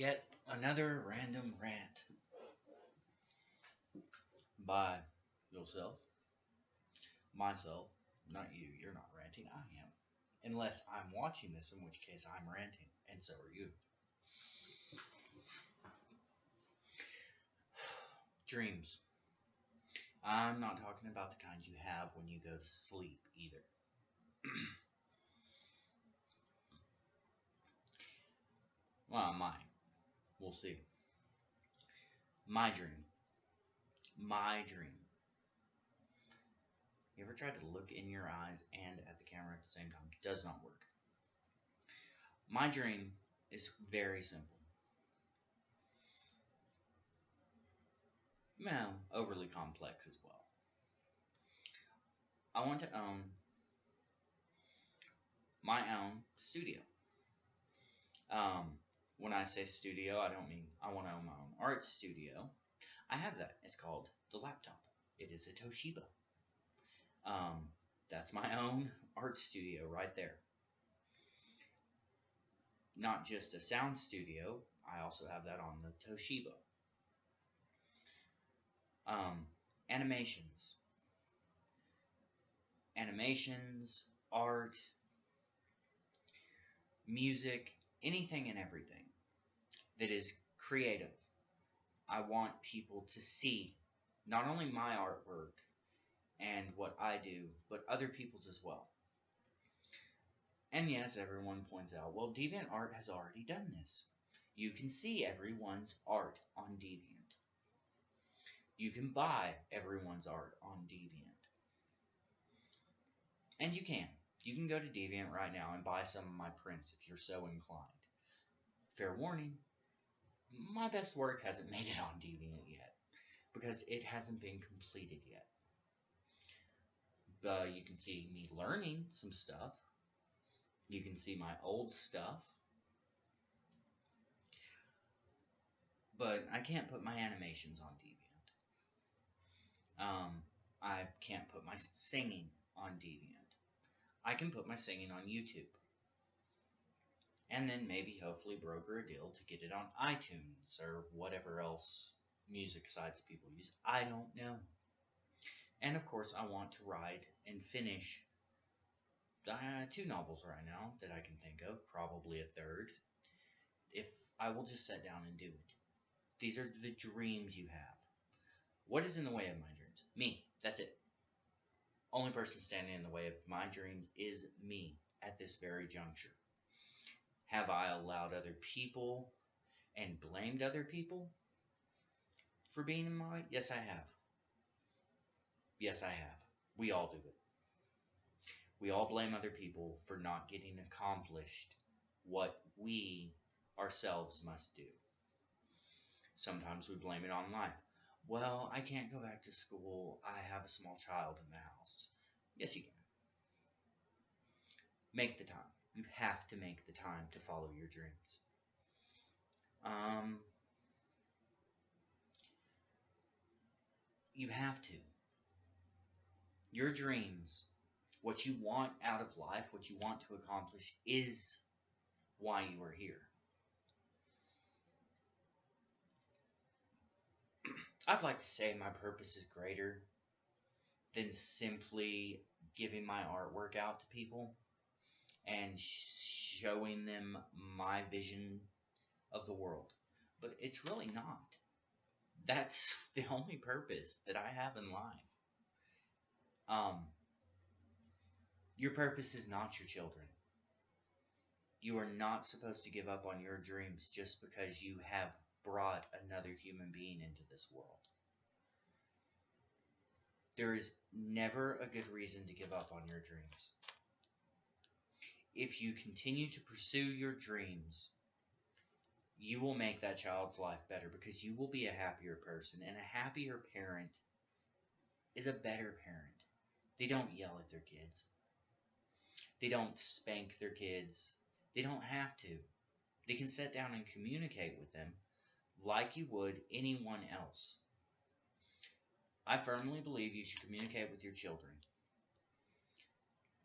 Yet another random rant by yourself, myself, not you. You're not ranting, I am. Unless I'm watching this, in which case I'm ranting, and so are you. Dreams. I'm not talking about the kinds you have when you go to sleep either. Well, mine. We'll see. My dream. My dream. You ever tried to look in your eyes and at the camera at the same time? Does not work. My dream is very simple. Well, overly complex as well. I want to own my own studio. Um, when I say studio, I don't mean I want to own my own art studio. I have that. It's called The Laptop. It is a Toshiba. Um, that's my own art studio right there. Not just a sound studio, I also have that on the Toshiba. Um, animations. Animations, art, music, anything and everything that is creative. I want people to see not only my artwork and what I do, but other people's as well. And yes, everyone points out, well, DeviantArt has already done this. You can see everyone's art on Deviant. You can buy everyone's art on Deviant. And you can. You can go to Deviant right now and buy some of my prints if you're so inclined. Fair warning, my best work hasn't made it on Deviant yet, because it hasn't been completed yet. You can see me learning some stuff. You can see my old stuff. But I can't put my animations on Deviant. I can't put my singing on Deviant. I can put my singing on YouTube. And then maybe hopefully broker a deal to get it on iTunes or whatever else music sites people use. I don't know. And of course, I want to write and finish 2 novels right now that I can think of, probably a third, if I will just sit down and do it. These are the dreams you have. What is in the way of my dreams? Me. That's it. Only person standing in the way of my dreams is me at this very juncture. Have I allowed other people and blamed other people for being in my... Yes, I have. Yes, I have. We all do it. We all blame other people for not getting accomplished what we ourselves must do. Sometimes we blame it on life. Well, I can't go back to school. I have a small child in the house. Yes, you can. Make the time. You have to make the time to follow your dreams. You have to. Your dreams, what you want out of life, what you want to accomplish, is why you are here. I'd like to say my purpose is greater than simply giving my artwork out to people and showing them my vision of the world. But it's really not. That's the only purpose that I have in life. Your purpose is not your children. You are not supposed to give up on your dreams just because you have brought another human being into this world. There is never a good reason to give up on your dreams. If you continue to pursue your dreams, you will make that child's life better because you will be a happier person, and a happier parent is a better parent. They don't yell at their kids. They don't spank their kids. They don't have to. They can sit down and communicate with them like you would anyone else. I firmly believe you should communicate with your children.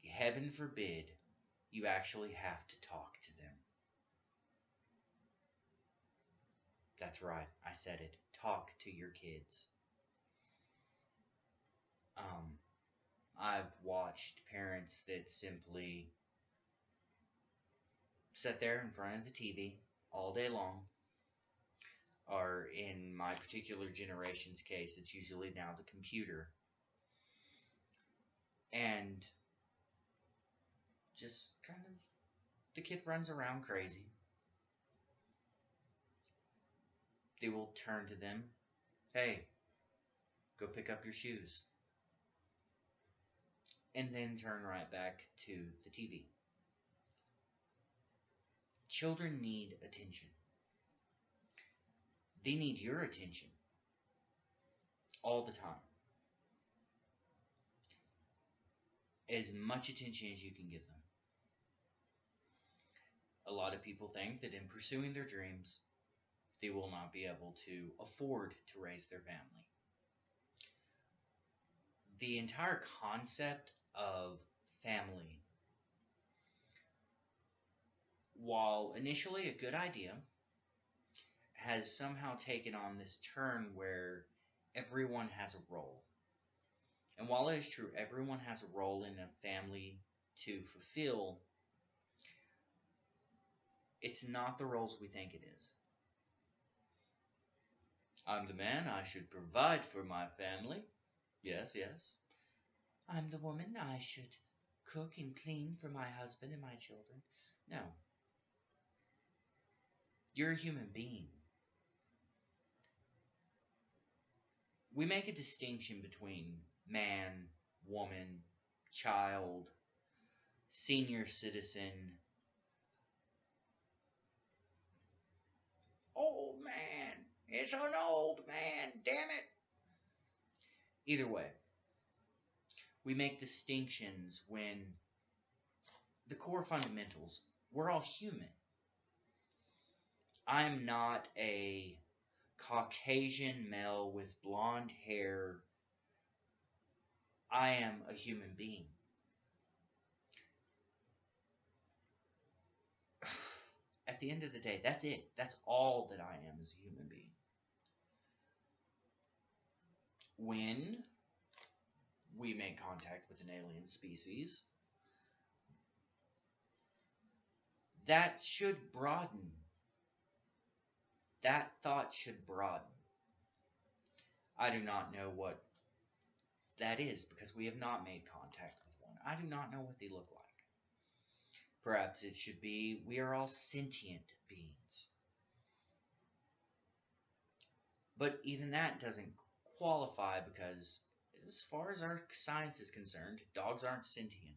Heaven forbid you actually have to talk to them. That's right, I said it. Talk to your kids. Um, I've watched parents that simply sit there in front of the TV all day long, or in my particular generation's case, it's usually now the computer, and just kind of the kid runs around crazy. They will turn to them, hey, go pick up your shoes, and then turn right back to the TV. Children need attention. They need your attention all the time. As much attention as you can give them. A lot of people think that in pursuing their dreams, they will not be able to afford to raise their family. The entire concept of family, while initially a good idea, has somehow taken on this turn where everyone has a role. And while it is true everyone has a role in a family to fulfill, it's not the roles we think it is. I'm the man, I should provide for my family. Yes, yes. I'm the woman, I should cook and clean for my husband and my children. No. You're a human being. We make a distinction between man, woman, child, senior citizen, old man. It's an old man, damn it. Either way, we make distinctions when the core fundamentals, we're all human. I'm not a Caucasian male with blonde hair. I am a human being. At the end of the day, that's it. That's all that I am as a human being. When we make contact with an alien species, that should broaden. That thought should broaden. I do not know what that is because we have not made contact with one. I do not know what they look like. Perhaps it should be, we are all sentient beings. But even that doesn't qualify because, as far as our science is concerned, dogs aren't sentient.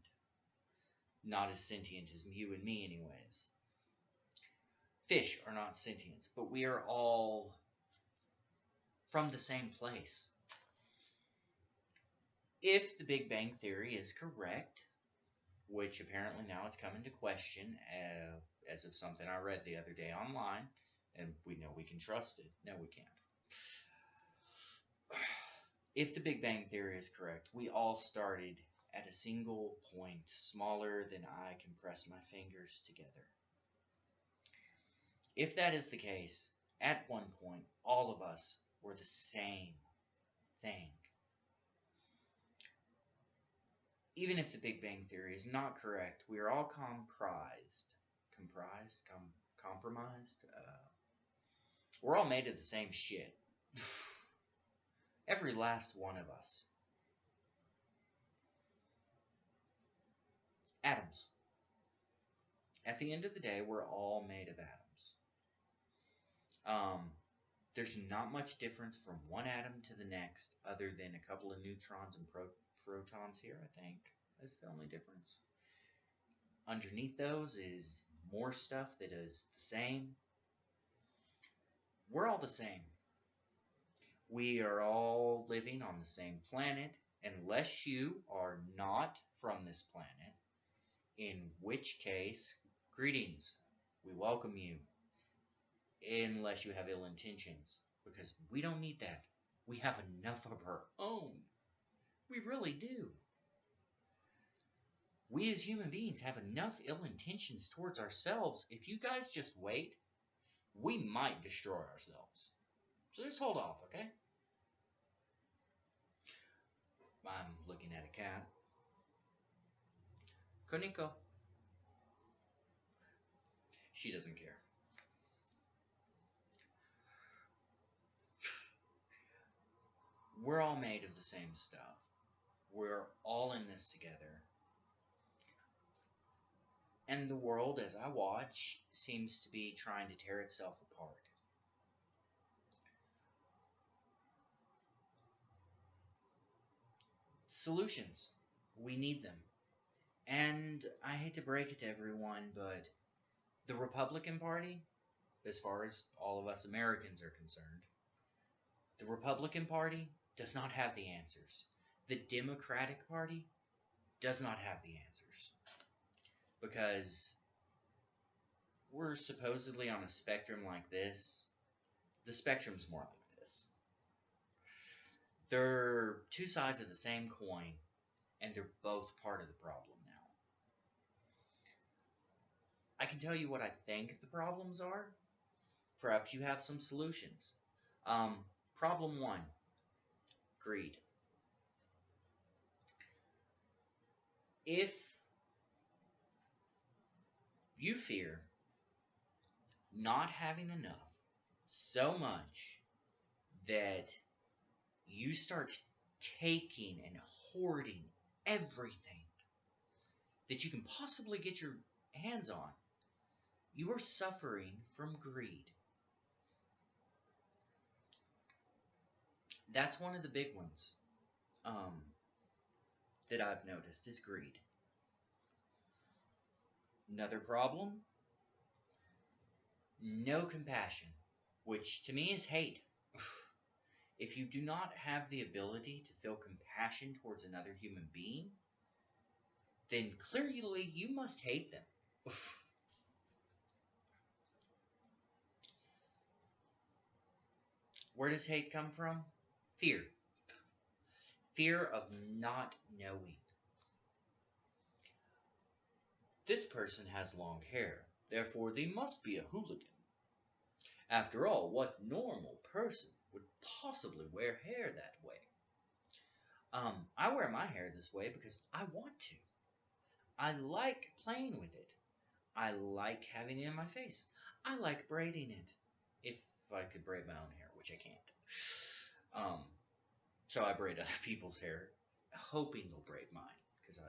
Not as sentient as you and me, anyways. Fish are not sentient, but we are all from the same place. If the Big Bang Theory is correct, which apparently now it's come into question as of something I read the other day online, and we know we can trust it. No, we can't. If the Big Bang Theory is correct, we all started at a single point smaller than I can press my fingers together. If that is the case, at one point, all of us were the same thing. Even if the Big Bang Theory is not correct, we are all compromised. We're all made of the same shit. Every last one of us. Atoms. At the end of the day, we're all made of atoms. There's not much difference from one atom to the next, other than a couple of neutrons and protons here, I think. That's the only difference. Underneath those is more stuff that is the same. We're all the same. We are all living on the same planet, unless you are not from this planet, in which case, greetings. We welcome you. Unless you have ill intentions, because we don't need that. We have enough of our own. We really do. We as human beings have enough ill intentions towards ourselves. If you guys just wait, we might destroy ourselves. So just hold off, okay? I'm looking at a cat. Koniko. She doesn't care. We're all made of the same stuff. We're all in this together. And the world, as I watch, seems to be trying to tear itself apart. Solutions. We need them. And I hate to break it to everyone, but the Republican Party, as far as all of us Americans are concerned, the Republican Party does not have the answers. The Democratic Party does not have the answers. Because we're supposedly on a spectrum like this. The spectrum's more like this. They're two sides of the same coin, and they're both part of the problem now. I can tell you what I think the problems are. Perhaps you have some solutions. Problem one, greed. If you fear not having enough so much that you start taking and hoarding everything that you can possibly get your hands on, you are suffering from greed. That's one of the big ones that I've noticed is greed. Another problem, no compassion, which to me is hate. If you do not have the ability to feel compassion towards another human being, then clearly you must hate them. Where does hate come from? Fear. Fear of not knowing. This person has long hair, therefore they must be a hooligan. After all, what normal person would possibly wear hair that way? I wear my hair this way because I want to. I like playing with it. I like having it in my face. I like braiding it. If I could braid my own hair, which I can't. So I braid other people's hair, hoping they'll braid mine, because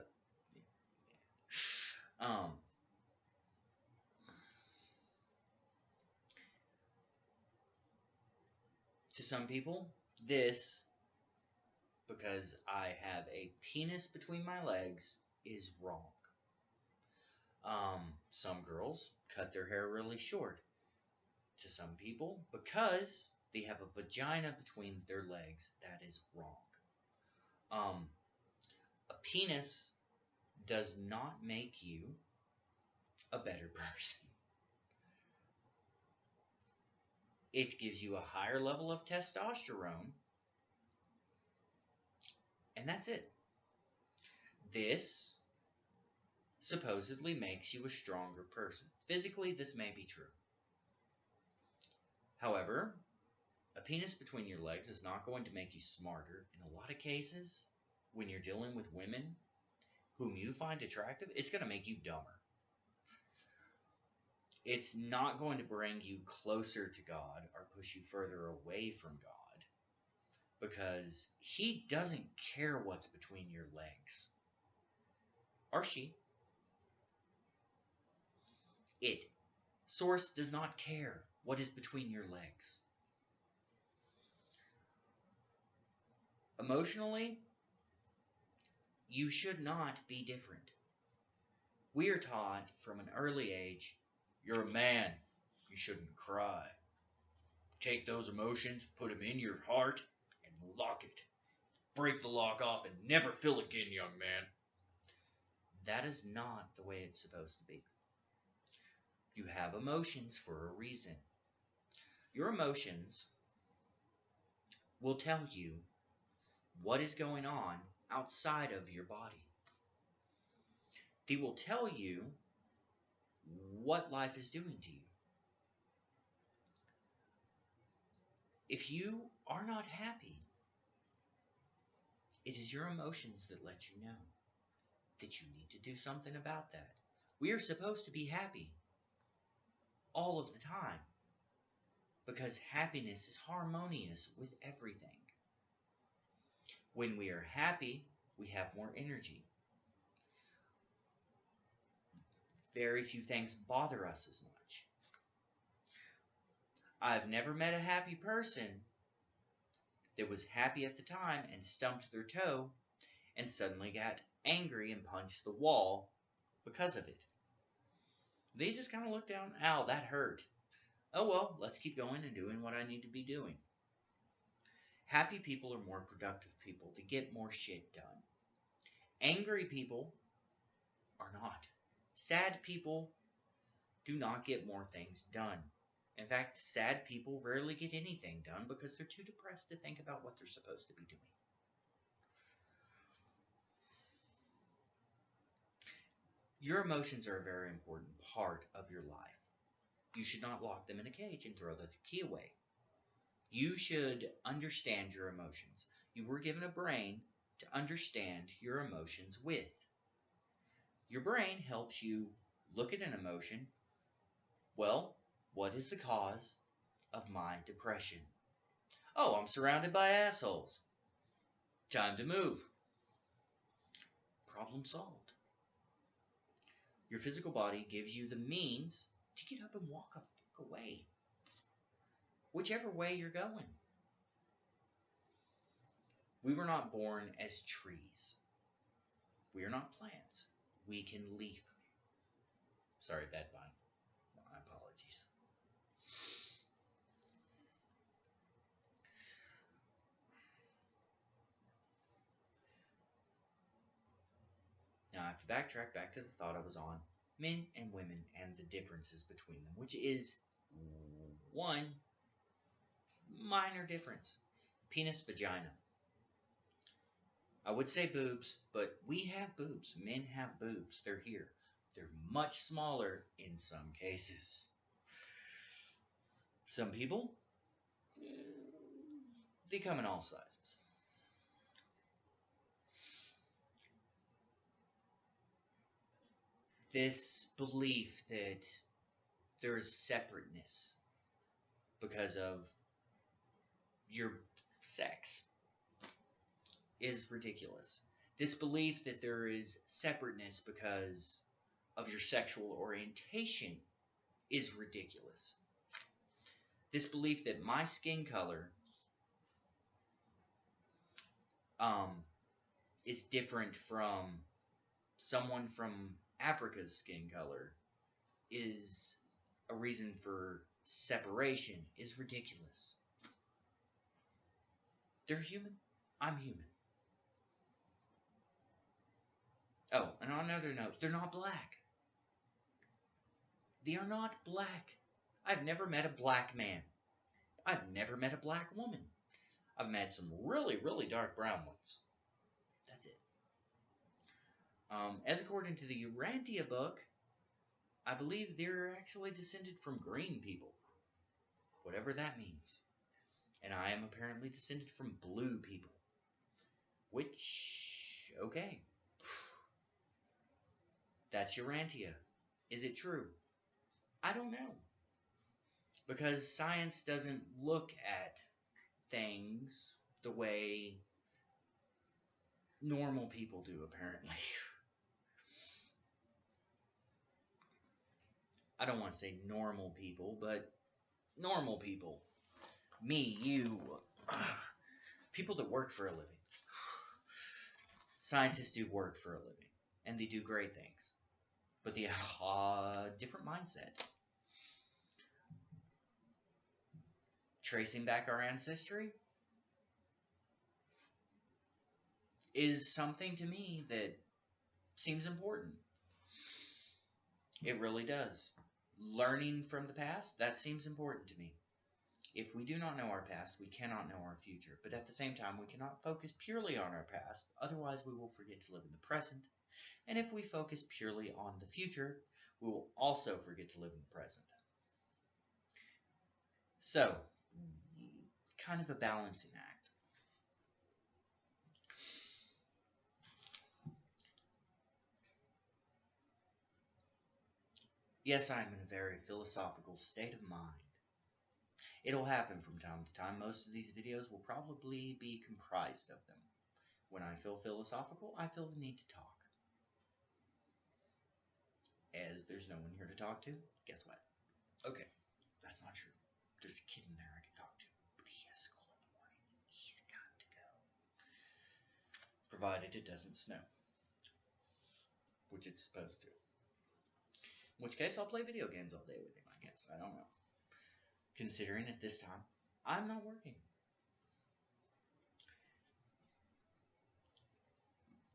to some people, this, because I have a penis between my legs, is wrong. Some girls cut their hair really short. To some people, because they have a vagina between their legs, that is wrong. A penis does not make you a better person. It gives you a higher level of testosterone, and that's it. This supposedly makes you a stronger person. Physically, this may be true. However, a penis between your legs is not going to make you smarter. In a lot of cases, when you're dealing with women whom you find attractive, it's going to make you dumber. It's not going to bring you closer to God or push you further away from God, because He doesn't care what's between your legs. Or she. It. Source does not care what is between your legs. Emotionally, you should not be different. We are taught from an early age, you're a man, you shouldn't cry. Take those emotions, put them in your heart, and lock it. Break the lock off and never feel again, young man. That is not the way it's supposed to be. You have emotions for a reason. Your emotions will tell you what is going on outside of your body. They will tell you what life is doing to you. If you are not happy, it is your emotions that let you know that you need to do something about that. We are supposed to be happy all of the time because happiness is harmonious with everything. When we are happy, we have more energy. Very few things bother us as much. I've never met a happy person that was happy at the time and stumped their toe and suddenly got angry and punched the wall because of it. They just kind of looked down, ow, that hurt. Oh well, let's keep going and doing what I need to be doing. Happy people are more productive people to get more shit done. Angry people are not. Sad people do not get more things done. In fact, sad people rarely get anything done because they're too depressed to think about what they're supposed to be doing. Your emotions are a very important part of your life. You should not lock them in a cage and throw the key away. You should understand your emotions. You were given a brain to understand your emotions with. Your brain helps you look at an emotion. Well, what is the cause of my depression? Oh, I'm surrounded by assholes. Time to move. Problem solved. Your physical body gives you the means to get up and walk a fuck away. Whichever way you're going. We were not born as trees. We are not plants. We can leaf. Sorry, bad pun. My apologies. Now I have to backtrack back to the thought I was on. Men and women and the differences between them, which is one minor difference. Penis, vagina. I would say boobs, but we have boobs. Men have boobs. They're here. They're much smaller in some cases. Some people, they come in all sizes. This belief that there is separateness because of your sex is ridiculous. This belief that there is separateness because of your sexual orientation is ridiculous. This belief that my skin color is different from someone from Africa's skin color is a reason for separation is ridiculous. They're human. I'm human. Oh, and on another note, they're not black. They are not black. I've never met a black man. I've never met a black woman. I've met some really, really dark brown ones. That's it. As according to the Urantia book, I believe they're actually descended from green people. Whatever that means. And I am apparently descended from blue people. Which, okay. That's Urantia. Is it true? I don't know. Because science doesn't look at things the way normal people do, apparently. I don't want to say normal people, but normal people. Me, you, people that work for a living. Scientists do work for a living, and they do great things. But they have a different mindset. Tracing back our ancestry is something to me that seems important. It really does. Learning from the past, that seems important to me. If we do not know our past, we cannot know our future. But at the same time, we cannot focus purely on our past, otherwise we will forget to live in the present. And if we focus purely on the future, we will also forget to live in the present. So, kind of a balancing act. Yes, I am in a very philosophical state of mind. It'll happen from time to time. Most of these videos will probably be comprised of them. When I feel philosophical, I feel the need to talk. As there's no one here to talk to, guess what? Okay, that's not true. There's a kid in there I can talk to, but he has school in the morning. He's got to go. Provided it doesn't snow, which it's supposed to. In which case, I'll play video games all day with him, I guess. I don't know. Considering at this time, I'm not working.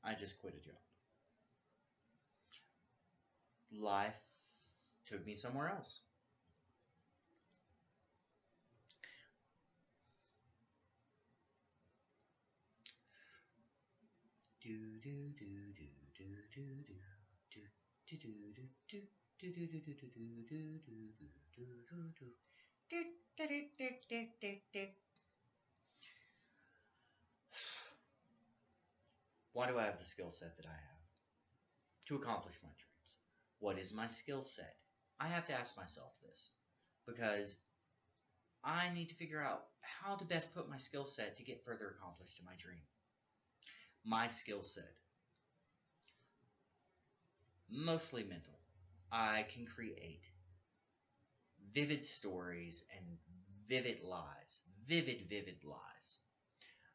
I just quit a job. Life took me somewhere else. Why do I have the skill set that I have? To accomplish my dreams. What is my skill set? I have to ask myself this, because I need to figure out how to best put my skill set to get further accomplished to my dream. My skill set. Mostly mental. I can create vivid stories and vivid lies. Vivid lies.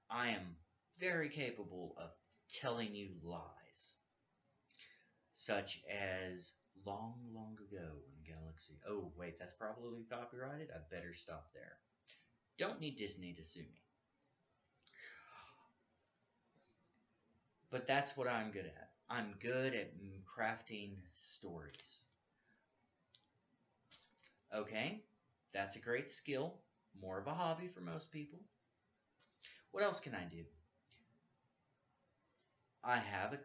I am very capable of telling you lies. Such as long ago in a galaxy. Oh, wait, that's probably copyrighted. I better stop there. Don't need Disney to sue me. But that's what I'm good at. I'm good at crafting stories. Okay, that's a great skill. More of a hobby for most people. What else can I do? I have an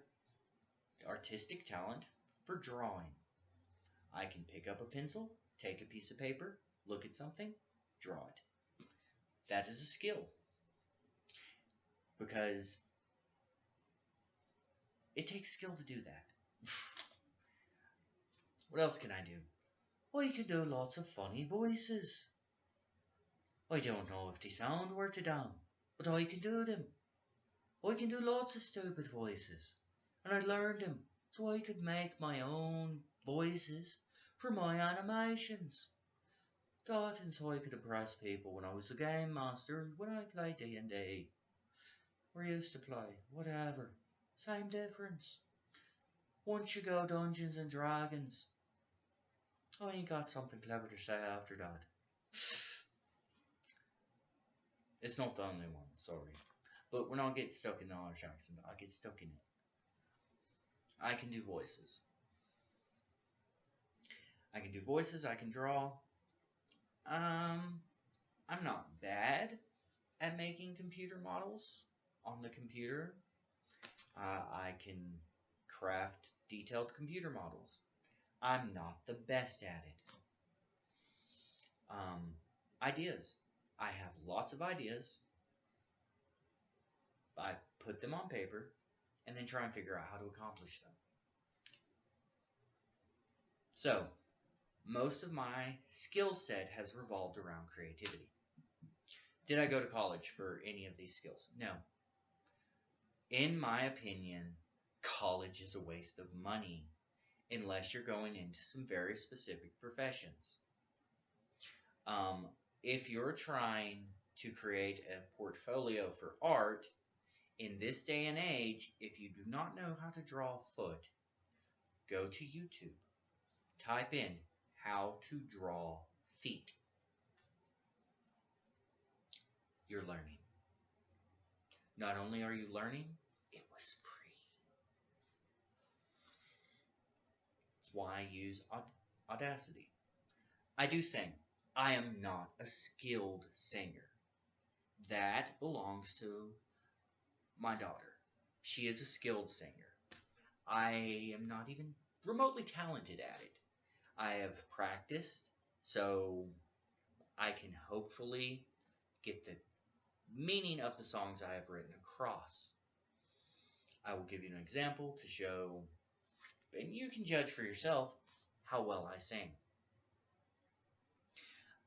artistic talent for drawing. I can pick up a pencil, take a piece of paper, look at something, draw it. That is a skill. Because it takes skill to do that. What else can I do? I can do lots of funny voices. I don't know if they sound worth a damn, but I can do them. I can do lots of stupid voices, and I learned them so I could make my own voices for my animations. That and so I could impress people when I was a game master, when I played D&D. Or used to play, whatever. Same difference. Once you go Dungeons and Dragons, I ain't got something clever to say after that. It's not the only one, sorry. But when I get stuck in the Irish accent, I get stuck in it. I can do voices. I can do voices, I can draw. I'm not bad at making computer models on the computer. I can craft detailed computer models. I'm not the best at it. Ideas. I have lots of ideas. I put them on paper and then try and figure out how to accomplish them. So, most of my skill set has revolved around creativity. Did I go to college for any of these skills? No. In my opinion, college is a waste of money unless you're going into some very specific professions. If you're trying to create a portfolio for art, in this day and age, if you do not know how to draw a foot, go to YouTube. Type in how to draw feet. You're learning. Not only are you learning, it was free. That's why I use Audacity. I do sing. I am not a skilled singer. That belongs to my daughter. She is a skilled singer. I am not even remotely talented at it. I have practiced, so I can hopefully get the meaning of the songs I have written across. I will give you an example to show, and you can judge for yourself how well I sing.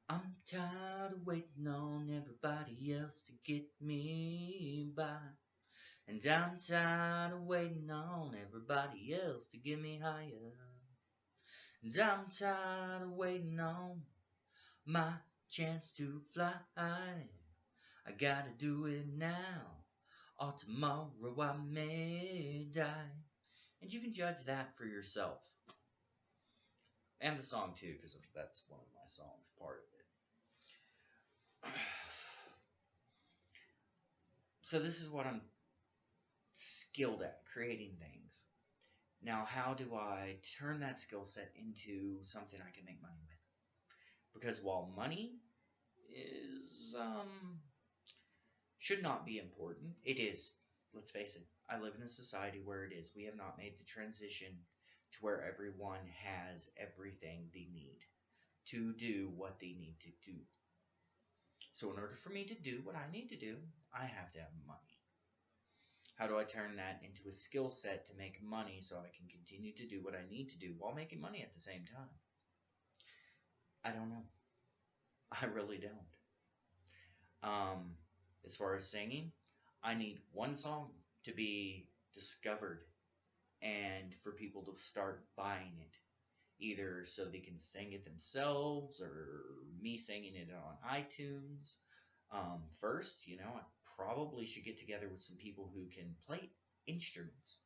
I'm tired of waiting on everybody else to get me by. And I'm tired of waiting on everybody else to get me higher. And I'm tired of waiting on my chance to fly. I gotta do it now, or tomorrow I may die. And you can judge that for yourself. And the song too, because that's one of my songs, part of it. So this is what I'm skilled at, creating things. Now, how do I turn that skill set into something I can make money with? Because while money is should not be important, it is. Let's face it. I live in a society where it is. We have not made the transition to where everyone has everything they need to do what they need to do. So in order for me to do what I need to do, I have to have money. How do I turn that into a skill set to make money so I can continue to do what I need to do while making money at the same time? I don't know. I really don't. As far as singing, I need one song to be discovered and for people to start buying it. Either so they can sing it themselves or me singing it on iTunes. First, I probably should get together with some people who can play instruments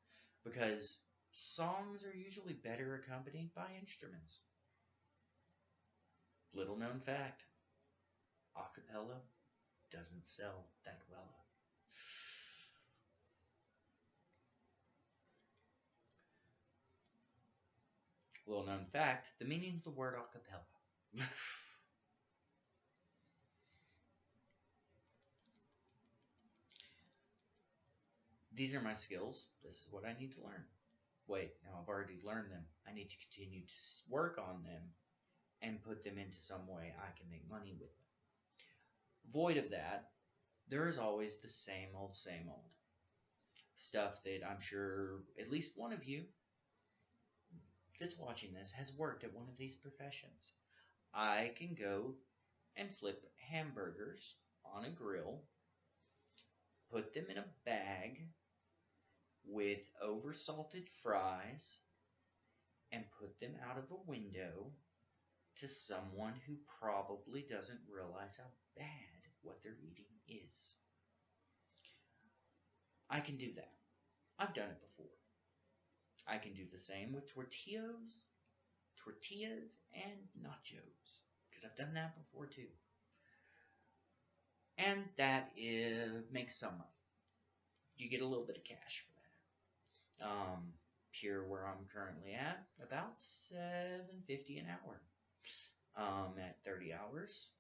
because songs are usually better accompanied by instruments. Little known fact, acapella doesn't sell that well. Little known fact, the meaning of the word acapella. These are my skills. This is what I need to learn. Wait, now I've already learned them. I need to continue to work on them and put them into some way I can make money with them. Void of that, there is always the same old stuff that I'm sure at least one of you that's watching this has worked at one of these professions. I can go and flip hamburgers on a grill, put them in a bag with oversalted fries, and put them out of a window to someone who probably doesn't realize how bad what they're eating is. I can do that. I've done it before. I can do the same with tortillas, and nachos, because I've done that before too. And that makes some money. You get a little bit of cash for that. Here where I'm currently at, about $7.50 an hour. At 30 hours.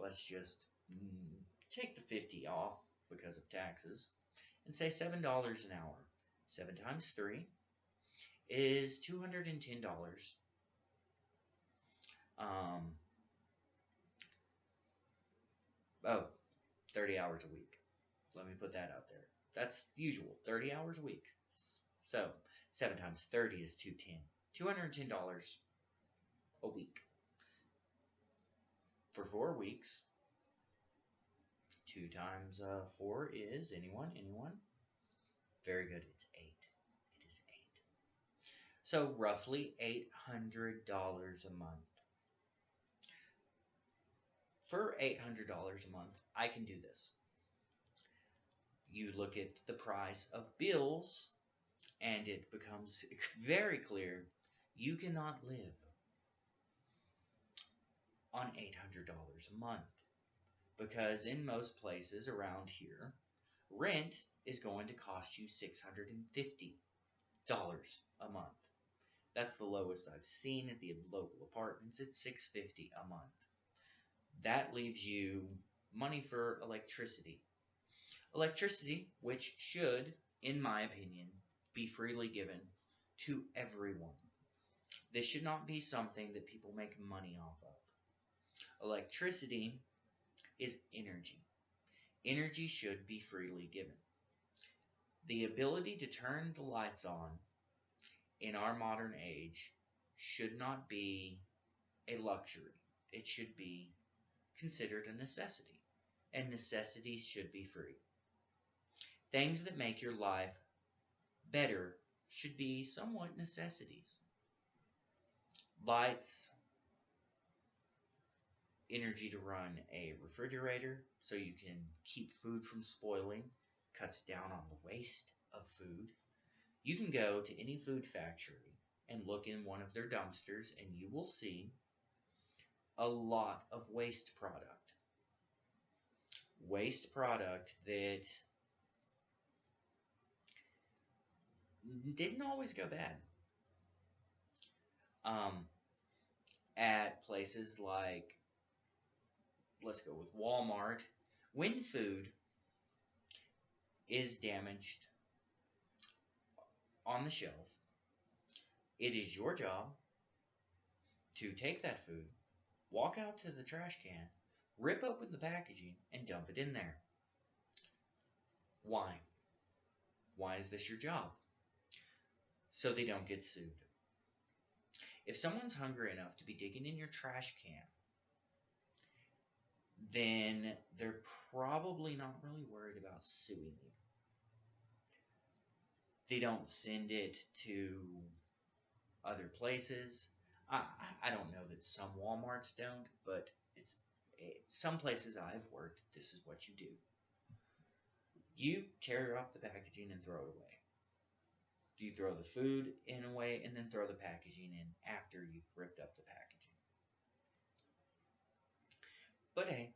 Let's just take the 50 off because of taxes and say $7 an hour. 7 times 3 is $210. 30 hours a week. Let me put that out there. That's usual, 30 hours a week. So 7 times 30 is $210 a week. For 4 weeks, 2 times 4 is, anyone? Very good, it's 8. It is 8. So roughly $800 a month. For $800 a month, I can do this. You look at the price of bills, and it becomes very clear you cannot live on $800 a month. Because in most places around here, rent is going to cost you $650 a month. That's the lowest I've seen at the local apartments. It's $650 a month. That leaves you money for electricity. Electricity, which should, in my opinion, be freely given to everyone. This should not be something that people make money off of. Electricity is energy. Energy should be freely given. The ability to turn the lights on in our modern age should not be a luxury. It should be considered a necessity, and necessities should be free. Things that make your life better should be somewhat necessities. Lights, energy to run a refrigerator so you can keep food from spoiling, cuts down on the waste of food. You can go to any food factory and look in one of their dumpsters and you will see a lot of waste product. Waste product that didn't always go bad. At places like, let's go with Walmart, when food is damaged on the shelf, it is your job to take that food, walk out to the trash can, rip open the packaging, and dump it in there. Why? Why is this your job? So they don't get sued. If someone's hungry enough to be digging in your trash can, then they're probably not really worried about suing you. They don't send it to other places. I don't know that some Walmarts don't, but some places I've worked, this is what you do. You tear up the packaging and throw it away. You throw the food in away and then throw the packaging in after you've ripped up the packaging. But hey,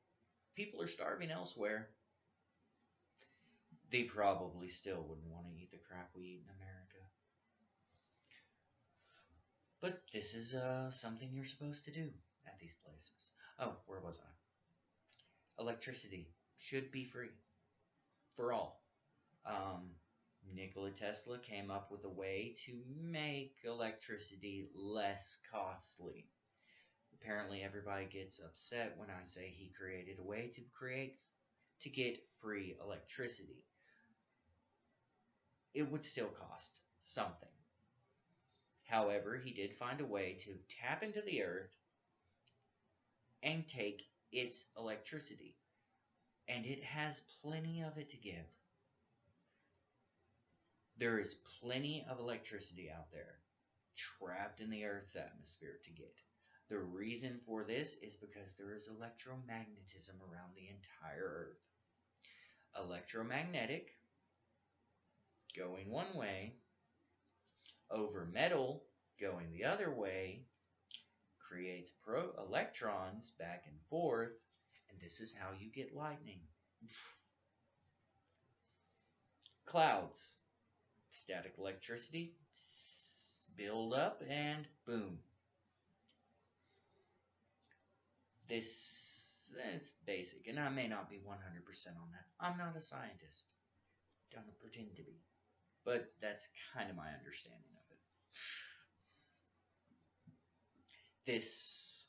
people are starving elsewhere. They probably still wouldn't want to eat the crap we eat in America. But this is something you're supposed to do at these places. Oh, where was I? Electricity should be free for all. Nikola Tesla came up with a way to make electricity less costly. Apparently everybody gets upset when I say he created a way to get free electricity. It would still cost something. However, he did find a way to tap into the earth and take its electricity. And it has plenty of it to give. There is plenty of electricity out there trapped in the Earth's atmosphere to get. The reason for this is because there is electromagnetism around the entire Earth. Electromagnetic, going one way, over metal, going the other way, creates electrons back and forth, and this is how you get lightning. Clouds. Static electricity, build up, and boom. It's basic, and I may not be 100% on that. I'm not a scientist. Don't pretend to be. But that's kind of my understanding of it. This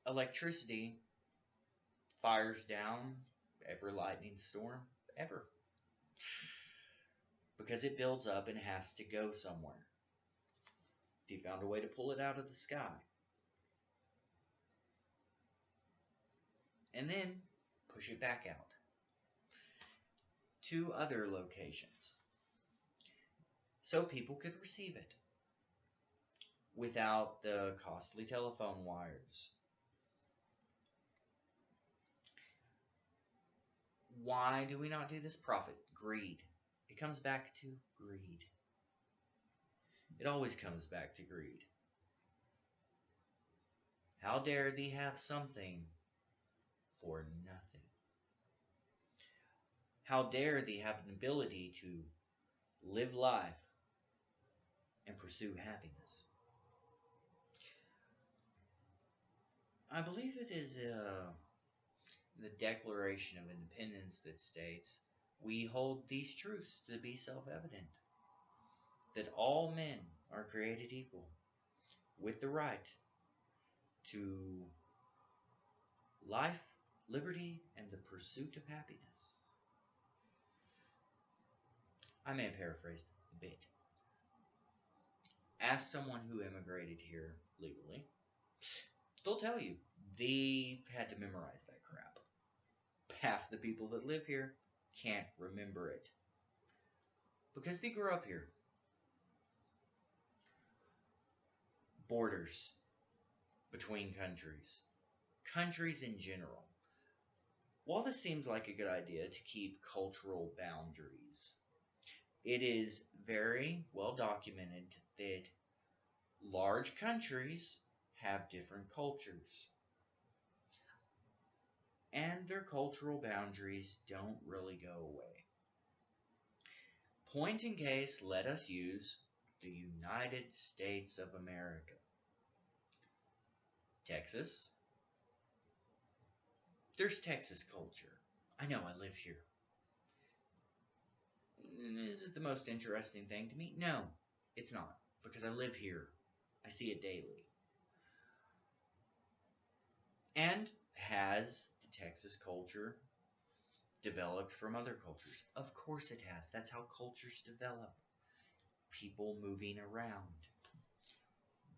electricity fires down every lightning storm ever. Because it builds up and has to go somewhere. They found a way to pull it out of the sky. And then push it back out to other locations so people could receive it without the costly telephone wires. Why do we not do this? Profit, greed. It comes back to greed. It always comes back to greed. How dare thee have something for nothing? How dare thee have an ability to live life and pursue happiness? I believe it is the Declaration of Independence that states, we hold these truths to be self-evident, that all men are created equal, with the right to life, liberty and the pursuit of happiness. I may have paraphrased a bit. Ask someone who immigrated here legally. They'll tell you they had to memorize that crap. Half the people that live here can't remember it because they grew up here. Borders between countries, countries in general. While this seems like a good idea to keep cultural boundaries, it is very well documented that large countries have different cultures. And their cultural boundaries don't really go away. Point in case, let us use the United States of America. Texas. There's Texas culture. I know, I live here. Is it the most interesting thing to me? No, it's not, because I live here. I see it daily. And has the Texas culture developed from other cultures? Of course it has. That's how cultures develop. People moving around.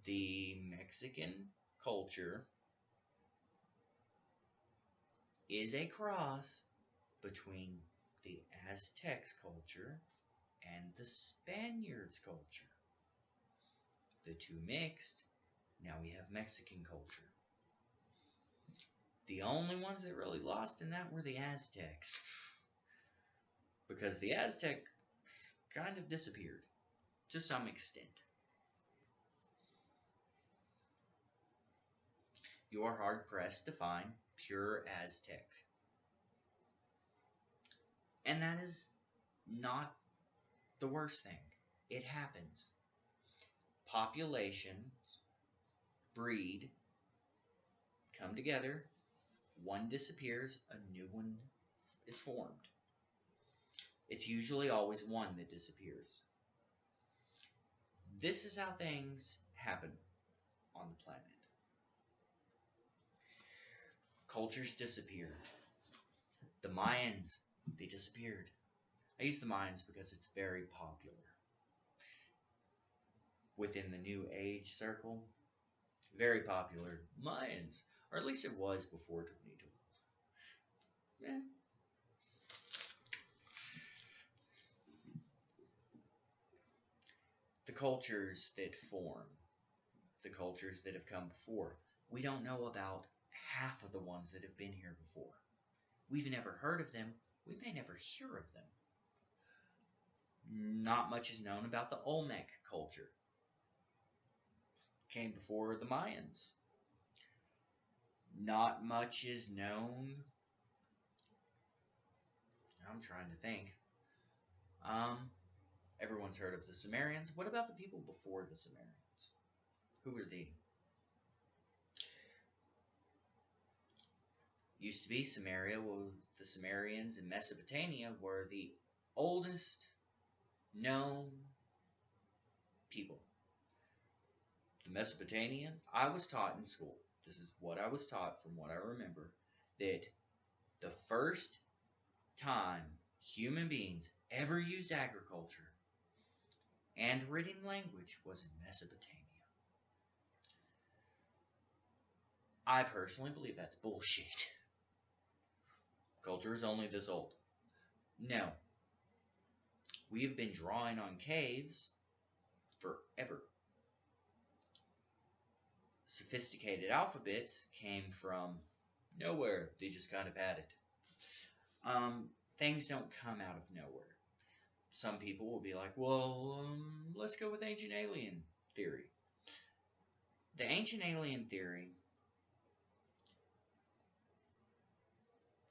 The Mexican culture is a cross between the Aztecs culture and the Spaniards culture. The two mixed, now we have Mexican culture. The only ones that really lost in that were the Aztecs. Because the Aztecs kind of disappeared, to some extent. You are hard-pressed to find pure Aztec. And that is not the worst thing. It happens. Populations breed, come together, one disappears, a new one is formed. It's usually always one that disappears. This is how things happen on the planet. Cultures disappeared. The Mayans, they disappeared. I use the Mayans because it's very popular. Within the New Age circle, very popular. Mayans, or at least it was before 2012. The cultures that form, the cultures that have come before, we don't know about half of the ones that have been here before. We've never heard of them. We may never hear of them. Not much is known about the Olmec culture. Came before the Mayans. Not much is known. I'm trying to think. Everyone's heard of the Sumerians. What about the people before the Sumerians? Who were they? Used to be Samaria. Well, the Sumerians in Mesopotamia were the oldest known people. The Mesopotamian, I was taught in school, this is what I was taught from what I remember, that the first time human beings ever used agriculture and written language was in Mesopotamia. I personally believe that's bullshit. Culture is only this old. No. We have been drawing on caves forever. Sophisticated alphabets came from nowhere. They just kind of had it. Things don't come out of nowhere. Some people will be like, well, let's go with ancient alien theory. The ancient alien theory,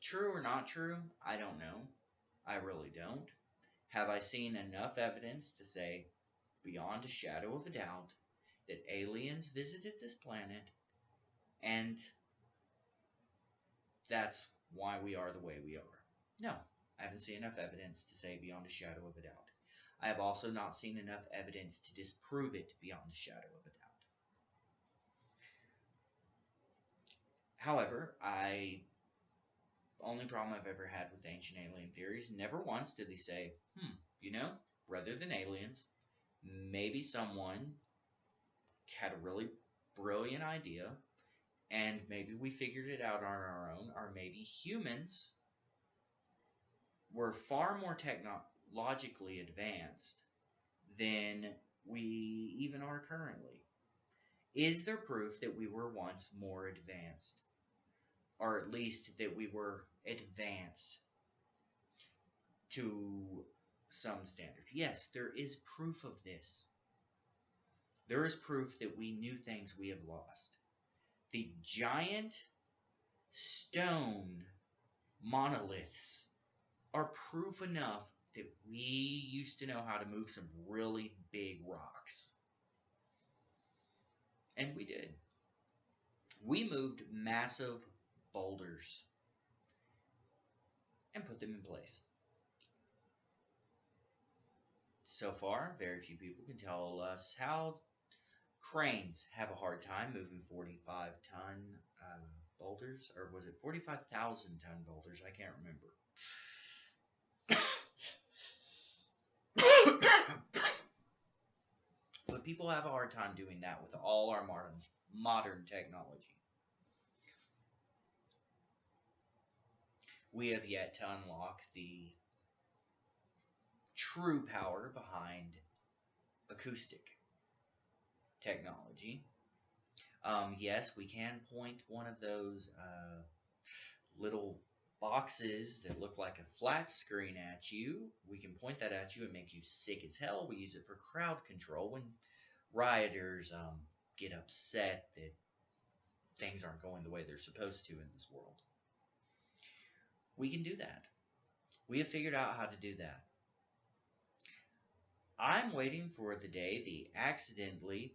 true or not true, I don't know. I really don't. Have I seen enough evidence to say, beyond a shadow of a doubt, that aliens visited this planet, and that's why we are the way we are? No, I haven't seen enough evidence to say beyond a shadow of a doubt. I have also not seen enough evidence to disprove it beyond a shadow of a doubt. However, I only problem I've ever had with ancient alien theories, never once did they say, you know, rather than aliens, maybe someone had a really brilliant idea, and maybe we figured it out on our own, or maybe humans were far more technologically advanced than we even are currently. Is there proof that we were once more advanced? Or at least that we were advanced to some standard? Yes, there is proof of this. There is proof that we knew things we have lost. The giant stone monoliths are proof enough that we used to know how to move some really big rocks. And we did. We moved massive boulders and put them in place. So far, very few people can tell us how cranes have a hard time moving 45-ton boulders, or was it 45,000-ton boulders? I can't remember. But people have a hard time doing that with all our modern technology. We have yet to unlock the true power behind acoustic technology. Yes, we can point one of those little boxes that look like a flat screen at you. We can point that at you and make you sick as hell. We use it for crowd control when rioters get upset that things aren't going the way they're supposed to in this world. We can do that. We have figured out how to do that. I'm waiting for the day they accidentally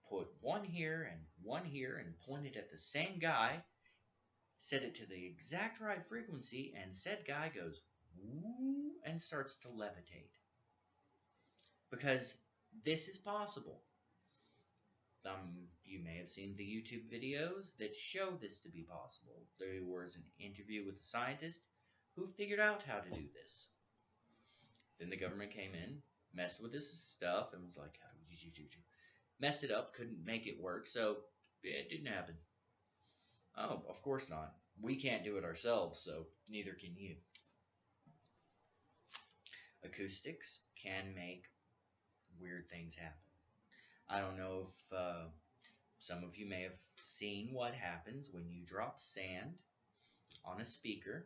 put one here and point it at the same guy, set it to the exact right frequency, and said guy goes woo and starts to levitate. Because this is possible. You may have seen the YouTube videos that show this to be possible. There was an interview with a scientist who figured out how to do this. Then the government came in, messed with this stuff, and was like, messed it up, couldn't make it work, so it didn't happen. Oh, of course not. We can't do it ourselves, so neither can you. Acoustics can make weird things happen. I don't know if some of you may have seen what happens when you drop sand on a speaker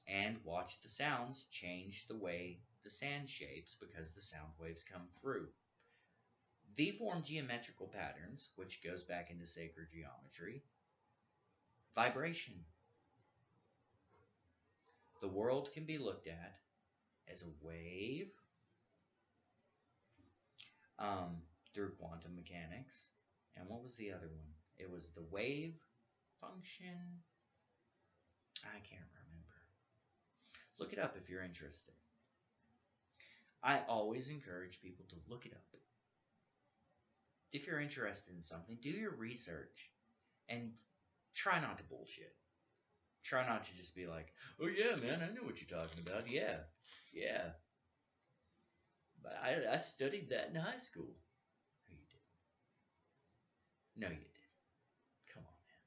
and watch the sounds change the way the sand shapes because the sound waves come through. They form geometrical patterns, which goes back into sacred geometry. Vibration. The world can be looked at as a wave through quantum mechanics. And what was the other one? It was the wave function. I can't remember. Look it up if you're interested. I always encourage people to look it up. If you're interested in something, do your research and try not to bullshit. Try not to just be like, oh yeah, man, I know what you're talking about. Yeah. But I studied that in high school. No, you didn't. No, you didn't. Come on, man.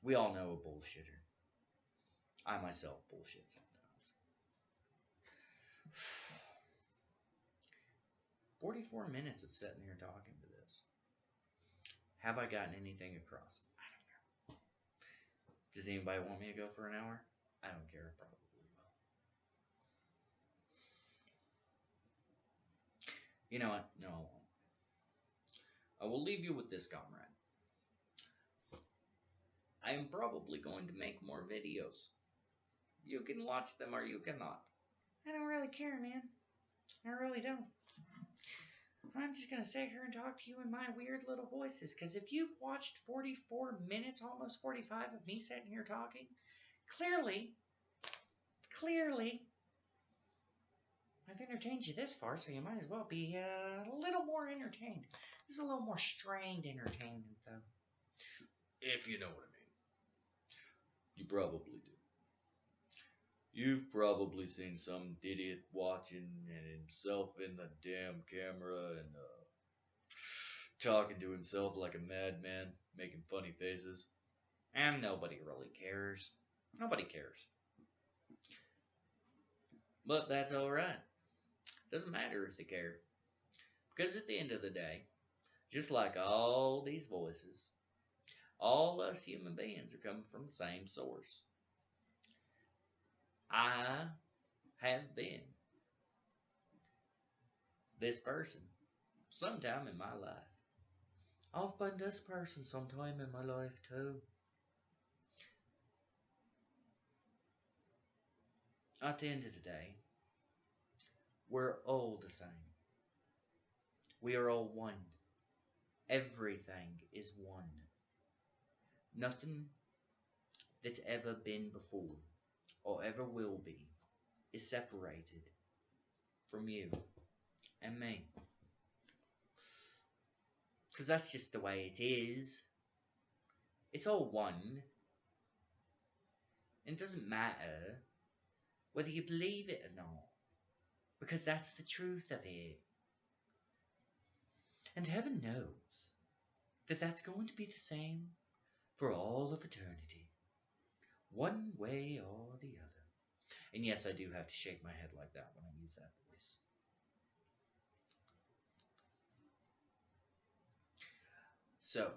We all know a bullshitter. I myself bullshit sometimes. 44 minutes of sitting here talking to this. Have I gotten anything across? I don't know. Does anybody want me to go for an hour? I don't care. Probably will. You know what? No, I won't. I will leave you with this, comrade. I am probably going to make more videos. You can watch them or you cannot. I don't really care, man. I really don't. I'm just going to sit here and talk to you in my weird little voices, because if you've watched 44 minutes, almost 45, of me sitting here talking, clearly, I've entertained you this far, so you might as well be a little more entertained. This is a little more strained entertainment, though. If you know what I mean. You probably do. You've probably seen some idiot watching himself in the damn camera and talking to himself like a madman, making funny faces. And nobody really cares. Nobody cares. But that's alright. Doesn't matter if they care. Because at the end of the day, just like all these voices, all us human beings are coming from the same source. I have been this person sometime in my life. I've been this person sometime in my life too. At the end of the day, we're all the same. We are all one. Everything is one. Nothing that's ever been before or ever will be is separated from you and me. Because that's just the way it is. It's all one. And it doesn't matter whether you believe it or not. Because that's the truth of it. And heaven knows that that's going to be the same for all of eternity. One way or the other. And yes, I do have to shake my head like that when I use that voice. So,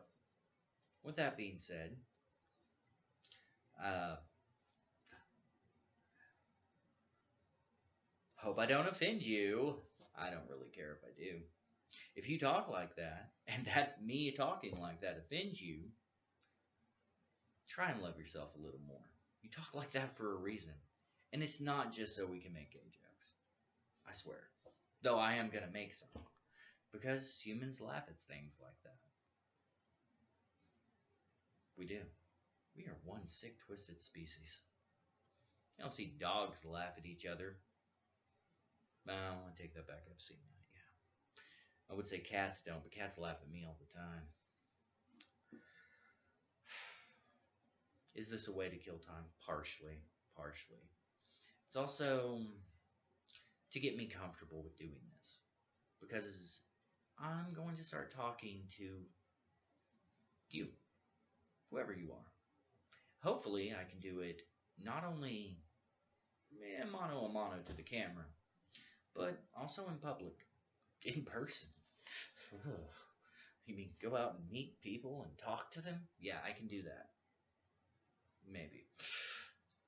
with that being said, hope I don't offend you. I don't really care if I do. If you talk like that, and that me talking like that offends you, try and love yourself a little more. You talk like that for a reason. And it's not just so we can make gay jokes. I swear. Though I am going to make some. Because humans laugh at things like that. We do. We are one sick, twisted species. You don't see dogs laugh at each other. Well, I take that back. I've seen that, yeah. I would say cats don't, but cats laugh at me all the time. Is this a way to kill time? Partially. It's also to get me comfortable with doing this. Because I'm going to start talking to you. Whoever you are. Hopefully I can do it not only mano a mano to the camera, but also in public, in person. You mean go out and meet people and talk to them? Yeah, I can do that. Maybe.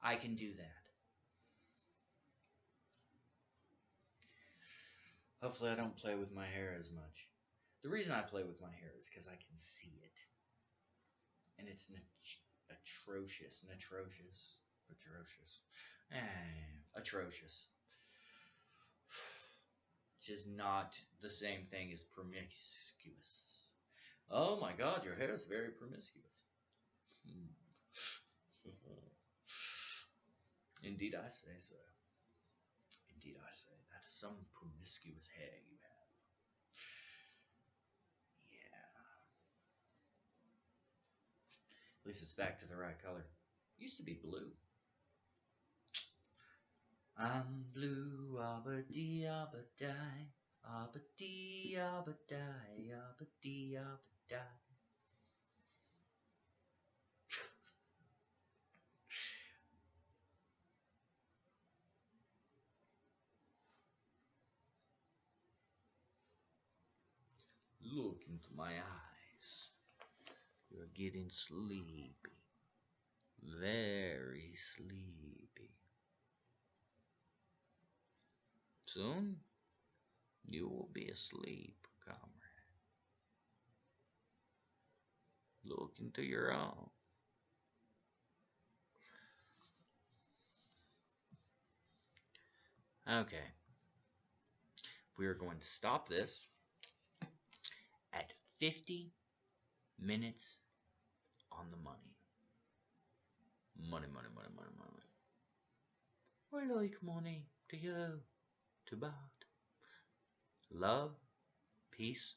I can do that. Hopefully I don't play with my hair as much. The reason I play with my hair is because I can see it. And it's atrocious. Which is not the same thing as promiscuous. Oh my god, your hair is very promiscuous. Indeed I say so. Indeed I say, that is some promiscuous hair you have. Yeah. At least it's back to the right color. It used to be blue. I'm blue, abba-dee, abba-die, abba-dee, abba-die, abba-dee, abba-die. Look into my eyes. You're getting sleepy. Very sleepy. Soon, you will be asleep, comrade. Look into your own. Okay. We are going to stop this at 50 minutes on the money. Money. I like money. Do you? Too bad. Love, peace,